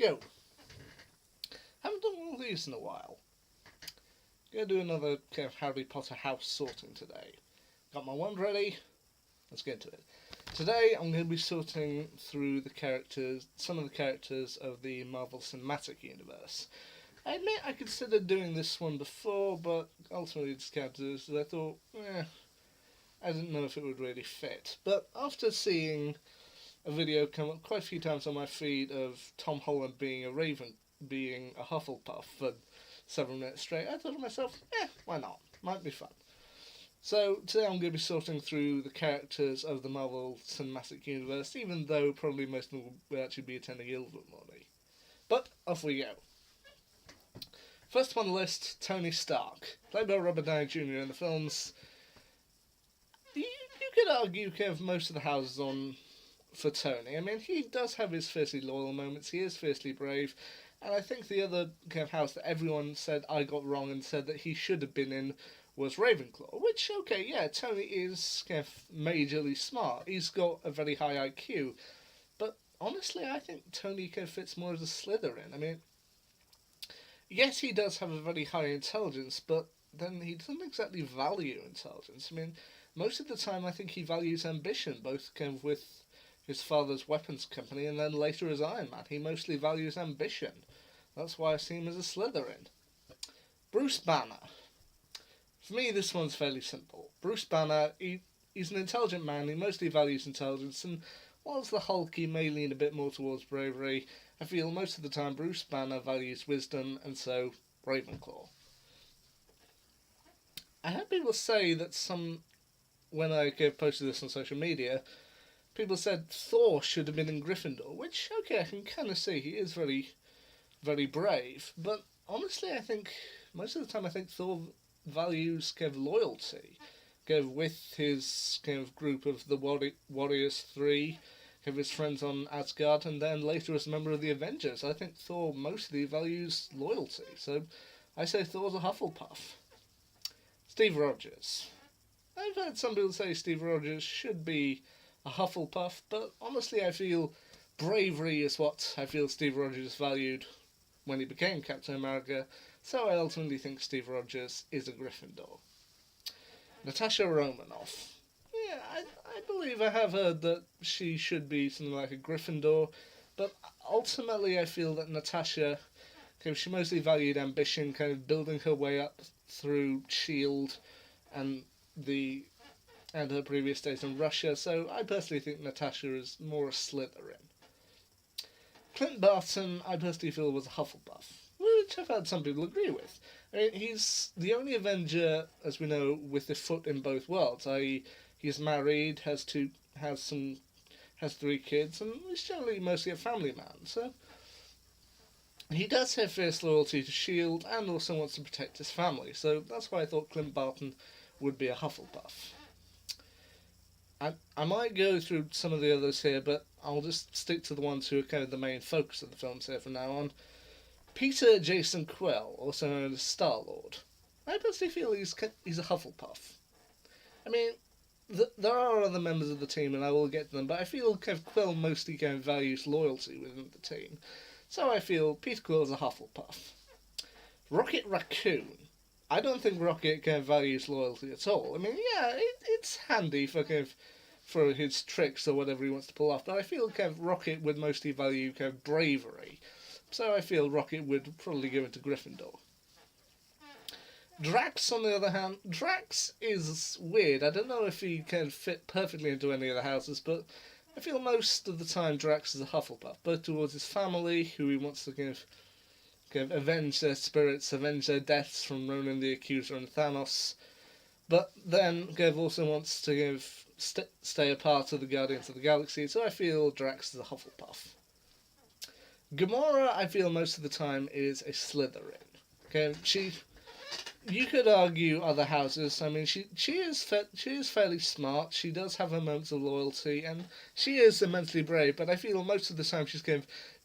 go. Haven't done one of these in a while. Gonna do another kind of Harry Potter house sorting today. Got my wand ready. Let's get into it. Today I'm going to be sorting through some of the characters of the Marvel Cinematic Universe. I admit I considered doing this one before, but ultimately discounted it. I thought, I didn't know if it would really fit. But after seeing a video come up quite a few times on my feed of Tom Holland being a Hufflepuff for several minutes straight, I thought to myself, why not? Might be fun. So today I'm going to be sorting through the characters of the Marvel Cinematic Universe, even though probably most of them will actually be attending Guildwood Morning. But off we go. First on the list, Tony Stark, played by Robert Downey Jr. in the films. You could argue kind of most of the houses on for Tony. I mean, he does have his fiercely loyal moments, he is fiercely brave, and I think the other kind of house that everyone said I got wrong and said that he should have been in was Ravenclaw, which, okay, yeah, Tony is kind of majorly smart. He's got a very high IQ, but honestly, I think Tony kind of fits more as a Slytherin. I mean, yes, he does have a very high intelligence, but then he doesn't exactly value intelligence. I mean, most of the time I think he values ambition, both kind of with his father's weapons company and then later as Iron Man. He mostly values ambition. That's why I see him as a Slytherin. Bruce Banner. For me, this one's fairly simple. Bruce Banner, he's an intelligent man, he mostly values intelligence, and whilst the Hulk he may lean a bit more towards bravery, I feel most of the time Bruce Banner values wisdom, and so Ravenclaw. I had people say that when I posted this on social media, people said Thor should have been in Gryffindor, which, okay, I can kind of see, he is very, very brave, but honestly I think, most of the time I think Thor values kind of loyalty, kind of with his kind of group of the Warriors 3, kind of his friends on Asgard, and then later as a member of the Avengers. I think Thor mostly values loyalty, so I say Thor's a Hufflepuff. Steve Rogers. I've heard some people say Steve Rogers should be a Hufflepuff, but honestly I feel bravery is what I feel Steve Rogers valued when he became Captain America, so I ultimately think Steve Rogers is a Gryffindor. Natasha Romanoff. Yeah, I believe I have heard that she should be something like a Gryffindor, but ultimately I feel that Natasha, she mostly valued ambition, kind of building her way up through S.H.I.E.L.D. and her previous days in Russia, so I personally think Natasha is more a Slytherin. Clint Barton, I personally feel, was a Hufflepuff, which I've had some people agree with. I mean, he's the only Avenger, as we know, with a foot in both worlds, i.e. he's married, has 3 kids, and is generally mostly a family man, so he does have fierce loyalty to S.H.I.E.L.D. and also wants to protect his family, so that's why I thought Clint Barton would be a Hufflepuff. I might go through some of the others here, but I'll just stick to the ones who are kind of the main focus of the films here from now on. Peter Jason Quill, also known as Star-Lord. I personally feel he's a Hufflepuff. I mean, there are other members of the team, and I will get to them, but I feel kind of Quill mostly kind of values loyalty within the team. So I feel Peter Quill is a Hufflepuff. Rocket Raccoon. I don't think Rocket kind of values loyalty at all. I mean, yeah, it's handy for his tricks or whatever he wants to pull off, but I feel kind of Rocket would mostly value kind of bravery. So I feel Rocket would probably go into Gryffindor. Drax, on the other hand, Drax is weird. I don't know if he can fit perfectly into any of the houses, but I feel most of the time Drax is a Hufflepuff, both towards his family, who he wants to kind of avenge their spirits, avenge their deaths from Ronan the Accuser and Thanos, but then also wants to stay a part of the Guardians of the Galaxy, so I feel Drax is a Hufflepuff. Gomorrah, I feel most of the time, is a Slytherin. You could argue other houses. I mean, she is fairly smart. She does have her moments of loyalty, and she is immensely brave. But I feel most of the time she's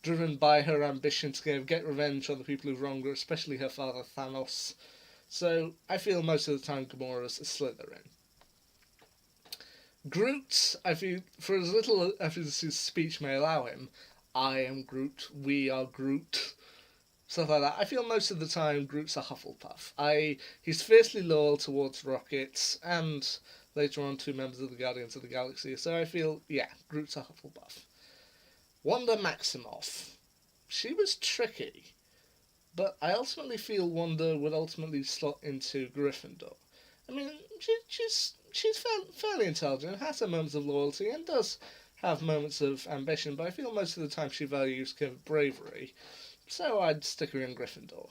driven by her ambition to get revenge on the people who've wronged her, especially her father Thanos. So I feel most of the time Gomorrah's a Slytherin. Groot, I feel, for as little as his speech may allow him, I am Groot, we are Groot, stuff like that. I feel most of the time Groot's a Hufflepuff. He's fiercely loyal towards Rocket and later on to members of the Guardians of the Galaxy, so I feel, yeah, Groot's a Hufflepuff. Wanda Maximoff. She was tricky, but I ultimately feel Wanda would ultimately slot into Gryffindor. I mean, she's fairly intelligent, has her moments of loyalty, and does have moments of ambition, but I feel most of the time she values kind of bravery, so I'd stick her in Gryffindor.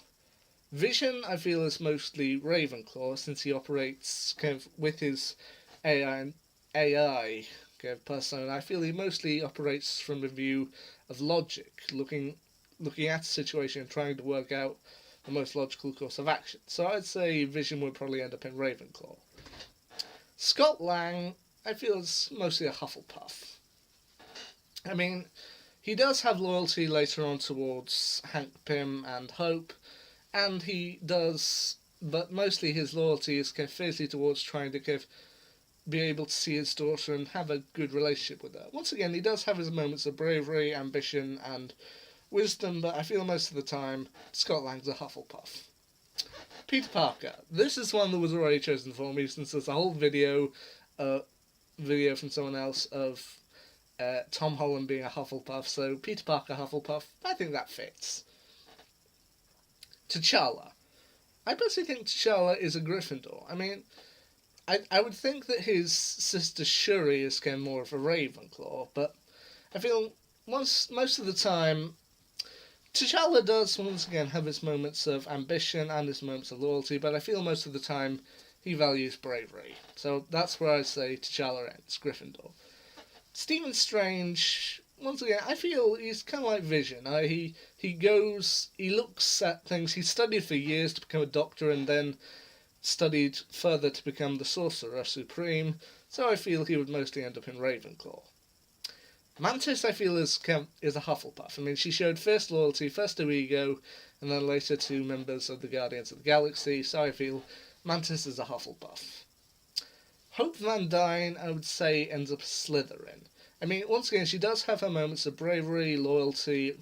Vision, I feel, is mostly Ravenclaw, since he operates kind of with his AI kind of persona. I feel he mostly operates from a view of logic, looking at a situation and trying to work out the most logical course of action. So I'd say Vision would probably end up in Ravenclaw. Scott Lang, I feel, is mostly a Hufflepuff. I mean, he does have loyalty later on towards Hank Pym and Hope, and he does, but mostly his loyalty is kind of fiercely towards trying to kind of be able to see his daughter and have a good relationship with her. Once again, he does have his moments of bravery, ambition, and wisdom, but I feel most of the time Scott Lang's a Hufflepuff. Peter Parker. This is one that was already chosen for me, since there's a whole video from someone else of Tom Holland being a Hufflepuff, so Peter Parker Hufflepuff, I think that fits. T'Challa. I personally think T'Challa is a Gryffindor. I mean, I would think that his sister Shuri is kind of more of a Ravenclaw, but I feel most of the time T'Challa does once again have his moments of ambition and his moments of loyalty, but I feel most of the time he values bravery. So that's where I say T'Challa ends, Gryffindor. Stephen Strange, once again, I feel he's kind of like Vision. He looks at things. He studied for years to become a doctor and then studied further to become the Sorcerer Supreme, so I feel he would mostly end up in Ravenclaw. Mantis, I feel, is a Hufflepuff. I mean, she showed first loyalty, first to Ego, and then later to members of the Guardians of the Galaxy, so I feel Mantis is a Hufflepuff. Hope Van Dyne, I would say, ends up Slytherin. I mean, once again, she does have her moments of bravery, loyalty,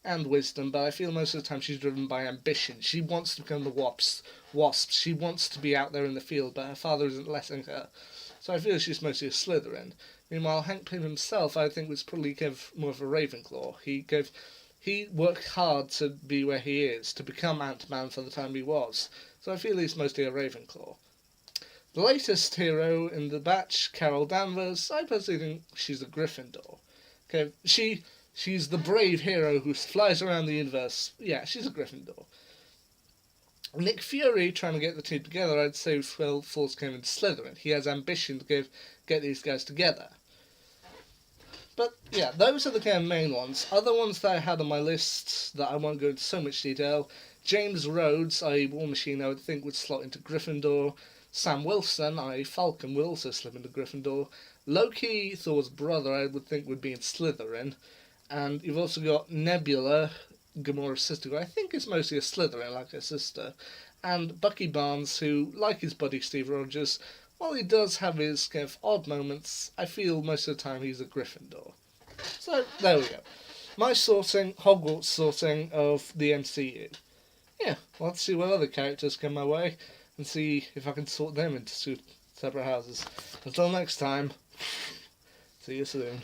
and wisdom, but I feel most of the time she's driven by ambition. She wants to become the Wasp. She wants to be out there in the field, but her father isn't letting her. So I feel she's mostly a Slytherin. Meanwhile, Hank Pym himself, I think, was probably more of a Ravenclaw. He worked hard to be where he is, to become Ant-Man for the time he was. So I feel he's mostly a Ravenclaw. The latest hero in the batch, Carol Danvers, I personally think she's a Gryffindor. She's the brave hero who flies around the universe. Yeah, she's a Gryffindor. Nick Fury, trying to get the team together, I'd say falls kind of into Slytherin. He has ambition to get these guys together. But yeah, those are the kind of main ones. Other ones that I had on my list that I won't go into so much detail. James Rhodes, i.e. War Machine, I would think would slot into Gryffindor. Sam Wilson, i.e. Falcon, would also slip into Gryffindor. Loki, Thor's brother, I would think would be in Slytherin. And you've also got Nebula, Gomorrah's sister, who I think is mostly a Slytherin, like her sister. And Bucky Barnes, who, like his buddy Steve Rogers, while he does have his kind of odd moments, I feel most of the time he's a Gryffindor. So, there we go. My sorting, Hogwarts sorting of the MCU. Yeah, well, let's see what other characters come my way, and see if I can sort them into separate houses. Until next time, see you soon.